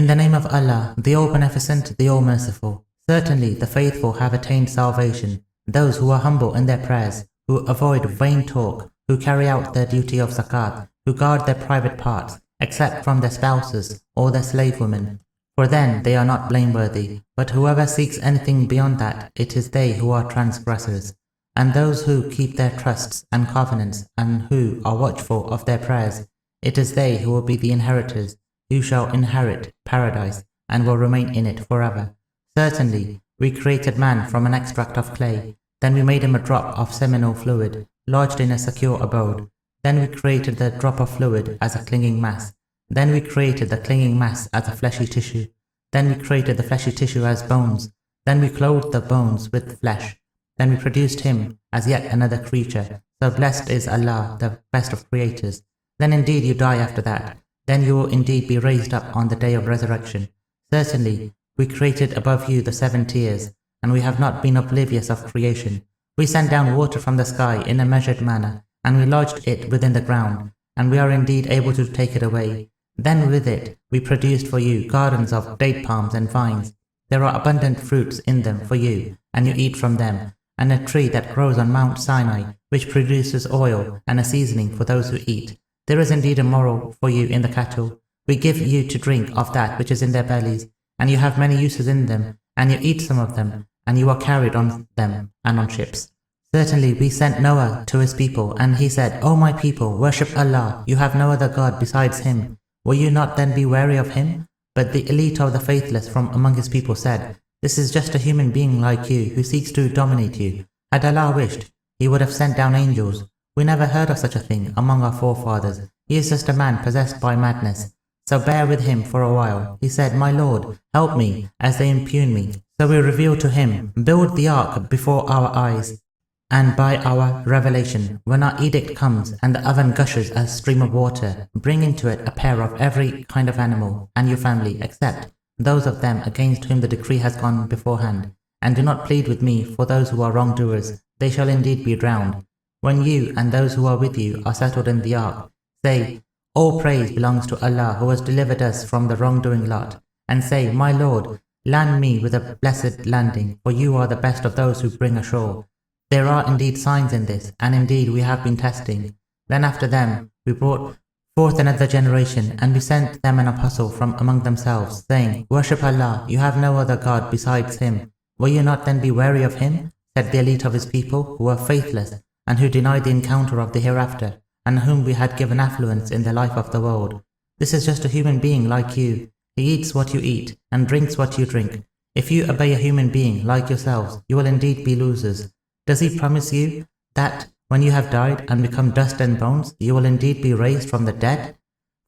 In the name of Allah, the All-Beneficent, the All-Merciful. Certainly the faithful have attained salvation, those who are humble in their prayers, who avoid vain talk, who carry out their duty of zakat, who guard their private parts, except from their spouses or their slave women. For then they are not blameworthy, but whoever seeks anything beyond that, it is they who are transgressors. And those who keep their trusts and covenants, and who are watchful of their prayers, it is they who will be the inheritors, who shall inherit paradise, and will remain in it forever. Certainly, we created man from an extract of clay, then we made him a drop of seminal fluid, lodged in a secure abode. Then we created the drop of fluid as a clinging mass. Then we created the clinging mass as a fleshy tissue. Then we created the fleshy tissue as bones. Then we clothed the bones with flesh. Then we produced him as yet another creature. So blessed is Allah, the best of creators. Then indeed you die after that. Then you will indeed be raised up on the day of resurrection. Certainly, we created above you the 7 tiers, and we have not been oblivious of creation. We sent down water from the sky in a measured manner, and we lodged it within the ground, and we are indeed able to take it away. Then with it we produced for you gardens of date palms and vines. There are abundant fruits in them for you, and you eat from them, and a tree that grows on Mount Sinai, which produces oil and a seasoning for those who eat. There is indeed a moral for you in the cattle. We give you to drink of that which is in their bellies, and you have many uses in them, and you eat some of them, and you are carried on them and on ships. Certainly we sent Noah to his people, and he said, O my people, worship Allah, you have no other God besides him. Will you not then be wary of him? But the elite of the faithless from among his people said, This is just a human being like you, who seeks to dominate you. Had Allah wished, he would have sent down angels. We never heard of such a thing among our forefathers. He is just a man possessed by madness. So bear with him for a while. He said, My Lord, help me, as they impugn me. So we revealed to him, Build the ark before our eyes, and by our revelation, when our edict comes and the oven gushes a stream of water, bring into it a pair of every kind of animal and your family, except those of them against whom the decree has gone beforehand. And do not plead with me for those who are wrongdoers. They shall indeed be drowned. When you and those who are with you are settled in the ark, say, All praise belongs to Allah who has delivered us from the wrongdoing lot. And say, My Lord, land me with a blessed landing, for you are the best of those who bring ashore. There are indeed signs in this, and indeed we have been testing. Then after them we brought forth another generation, and we sent them an apostle from among themselves, saying, Worship Allah, you have no other God besides him. Will you not then be wary of him? Said the elite of his people, who were faithless, and who denied the encounter of the hereafter, and whom we had given affluence in the life of the world. This is just a human being like you. He eats what you eat, and drinks what you drink. If you obey a human being like yourselves, you will indeed be losers. Does he promise you that when you have died and become dust and bones, you will indeed be raised from the dead?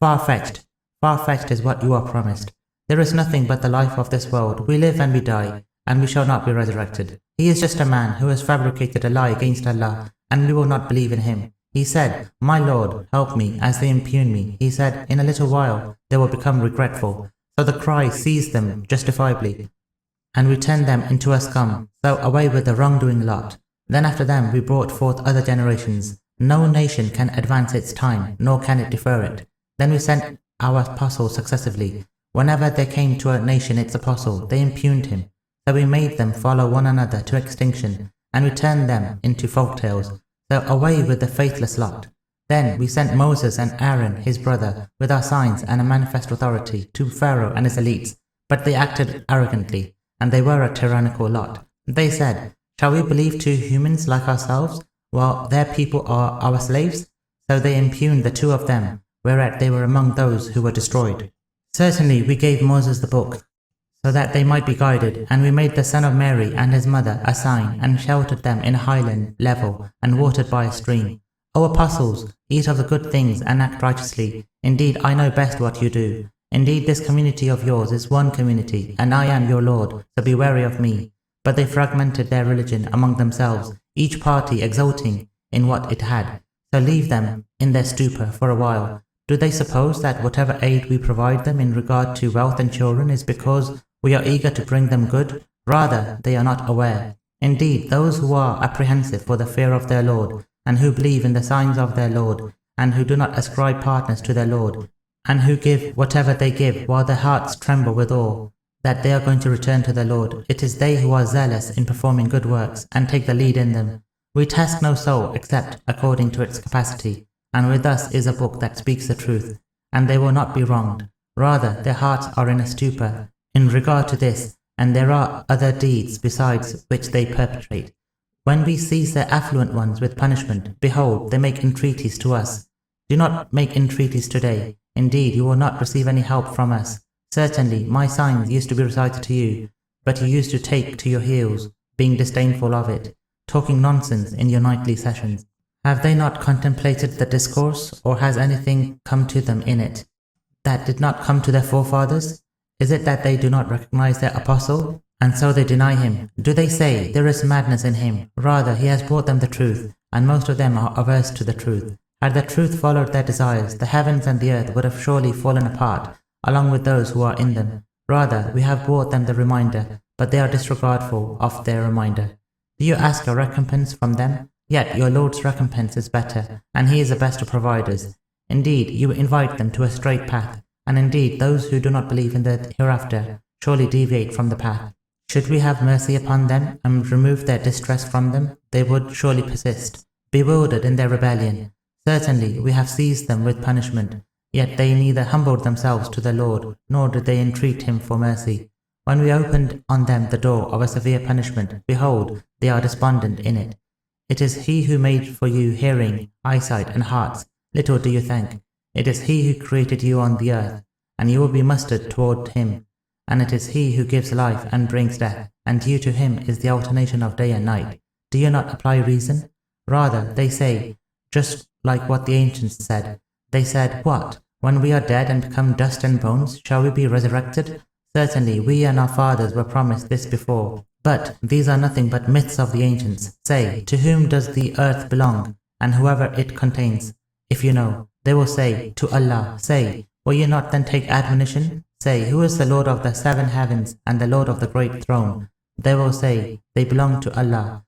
Far-fetched is what you are promised. There is nothing but the life of this world. We live and we die, and we shall not be resurrected. He is just a man who has fabricated a lie against Allah, and we will not believe in him. He said, My Lord, help me, as they impugn me. He said, In a little while they will become regretful. So the cry seized them justifiably, and we turned them into a scum. So away with the wrongdoing lot. Then after them we brought forth other generations. No nation can advance its time, nor can it defer it. Then we sent our apostles successively. Whenever there came to a nation its apostle, they impugned him. So we made them follow one another to extinction, and we turned them into folktales. So away with the faithless lot. Then we sent Moses and Aaron, his brother, with our signs and a manifest authority to Pharaoh and his elites. But they acted arrogantly, and they were a tyrannical lot. They said, Shall we believe to humans like ourselves, while their people are our slaves? So they impugned the 2 of them, whereat they were among those who were destroyed. Certainly we gave Moses the book, so that they might be guided, and we made the son of Mary and his mother a sign, and sheltered them in a highland level, and watered by a stream. O apostles, eat of the good things and act righteously. Indeed, I know best what you do. Indeed, this community of yours is one community, and I am your Lord, so be wary of me. But they fragmented their religion among themselves, each party exulting in what it had. So leave them in their stupor for a while. Do they suppose that whatever aid we provide them in regard to wealth and children is because we are eager to bring them good? Rather, they are not aware. Indeed, those who are apprehensive for the fear of their Lord, and who believe in the signs of their Lord, and who do not ascribe partners to their Lord, and who give whatever they give while their hearts tremble with awe, that they are going to return to their Lord. It is they who are zealous in performing good works and take the lead in them. We task no soul except according to its capacity, and with us is a book that speaks the truth, and they will not be wronged. Rather, their hearts are in a stupor in regard to this, and there are other deeds besides which they perpetrate. When we seize their affluent ones with punishment, behold, they make entreaties to us. Do not make entreaties today. Indeed, you will not receive any help from us. Certainly, my signs used to be recited to you, but you used to take to your heels, being disdainful of it, talking nonsense in your nightly sessions. Have they not contemplated the discourse, or has anything come to them in it that did not come to their forefathers? Is it that they do not recognize their apostle, and so they deny him? Do they say, there is madness in him? Rather, he has brought them the truth, and most of them are averse to the truth. Had the truth followed their desires, the heavens and the earth would have surely fallen apart, along with those who are in them. Rather, we have brought them the reminder, but they are disregardful of their reminder. Do you ask a recompense from them? Yet your Lord's recompense is better, and he is the best of providers. Indeed, you invite them to a straight path, and indeed those who do not believe in the hereafter surely deviate from the path. Should we have mercy upon them and remove their distress from them, they would surely persist, bewildered in their rebellion. Certainly, we have seized them with punishment, yet they neither humbled themselves to the Lord, nor did they entreat him for mercy. When we opened on them the door of a severe punishment, behold, they are despondent in it. It is he who made for you hearing, eyesight, and hearts. Little do you think. It is he who created you on the earth, and you will be mustered toward him. And it is he who gives life and brings death, and due to him is the alternation of day and night. Do you not apply reason? Rather, they say, just like what the ancients said. They said, what? When we are dead and become dust and bones, shall we be resurrected? Certainly, we and our fathers were promised this before. But these are nothing but myths of the ancients. Say, to whom does the earth belong, and whoever it contains? If you know, they will say, to Allah. Say, will you not then take admonition? Say, who is the Lord of the 7 heavens and the Lord of the great throne? They will say, they belong to Allah.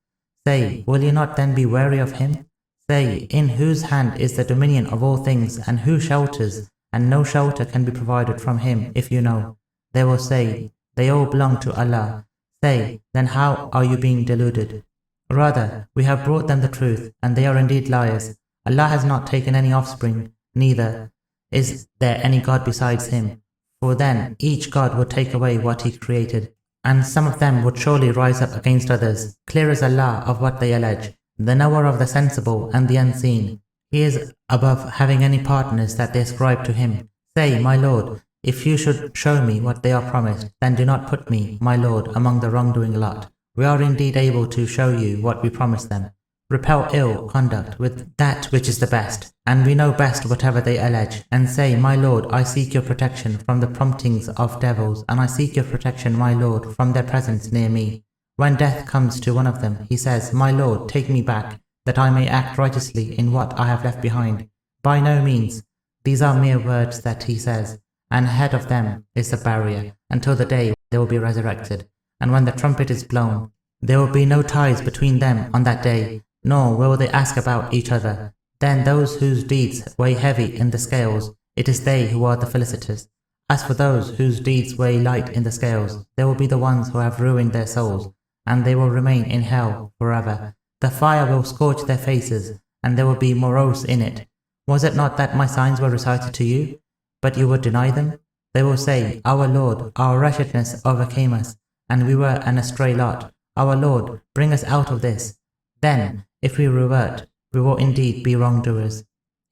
Say, will you not then be wary of him? Say, in whose hand is the dominion of all things, and who shelters, and no shelter can be provided from him, if you know. They will say, they all belong to Allah. Say, then how are you being deluded? Rather, we have brought them the truth, and they are indeed liars. Allah has not taken any offspring, neither is there any God besides him. For then each God would take away what he created, and some of them would surely rise up against others. Clear is Allah of what they allege, the knower of the sensible and the unseen. He is above having any partners that they ascribe to him. Say, my Lord, if you should show me what they are promised, then do not put me, my Lord, among the wrongdoing lot. We are indeed able to show you what we promised them. Repel ill conduct with that which is the best, and we know best whatever they allege. And say, my Lord, I seek your protection from the promptings of devils, and I seek your protection, my Lord, from their presence near me. When death comes to one of them, he says, my Lord, take me back, that I may act righteously in what I have left behind. By no means. These are mere words that he says, and ahead of them is the barrier, until the day they will be resurrected. And when the trumpet is blown, there will be no ties between them on that day, nor will they ask about each other. Then those whose deeds weigh heavy in the scales, it is they who are the felicitous. As for those whose deeds weigh light in the scales, they will be the ones who have ruined their souls, and they will remain in hell forever. The fire will scorch their faces, and they will be morose in it. Was it not that my signs were recited to you, but you would deny them? They will say, our Lord, our wretchedness overcame us, and we were an astray lot. Our Lord, bring us out of this. Then, if we revert, we will indeed be wrongdoers.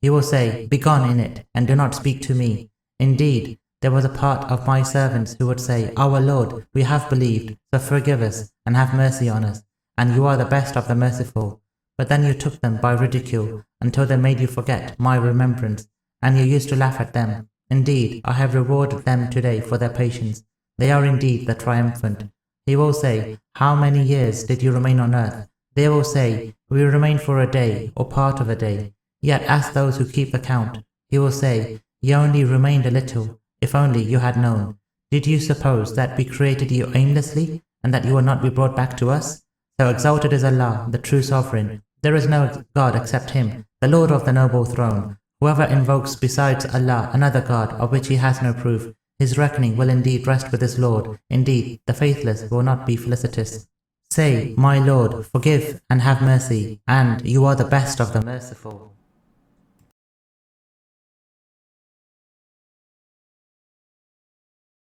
He will say, begone in it, and do not speak to me. Indeed, there was a part of my servants who would say, our Lord, we have believed, so forgive us, and have mercy on us, and you are the best of the merciful. But then you took them by ridicule, until they made you forget my remembrance, and you used to laugh at them. Indeed, I have rewarded them today for their patience. They are indeed the triumphant. He will say, how many years did you remain on earth? They will say, we remained for a day, or part of a day. Yet ask those who keep the count. He will say, you only remained a little, if only you had known. Did you suppose that we created you aimlessly, and that you will not be brought back to us? So exalted is Allah, the true sovereign. There is no God except him, the Lord of the noble throne, Whoever invokes besides Allah another God of which he has no proof, his reckoning will indeed rest with his Lord. Indeed, the faithless will not be felicitous. Say, My Lord, forgive and have mercy, and you are the best of the merciful.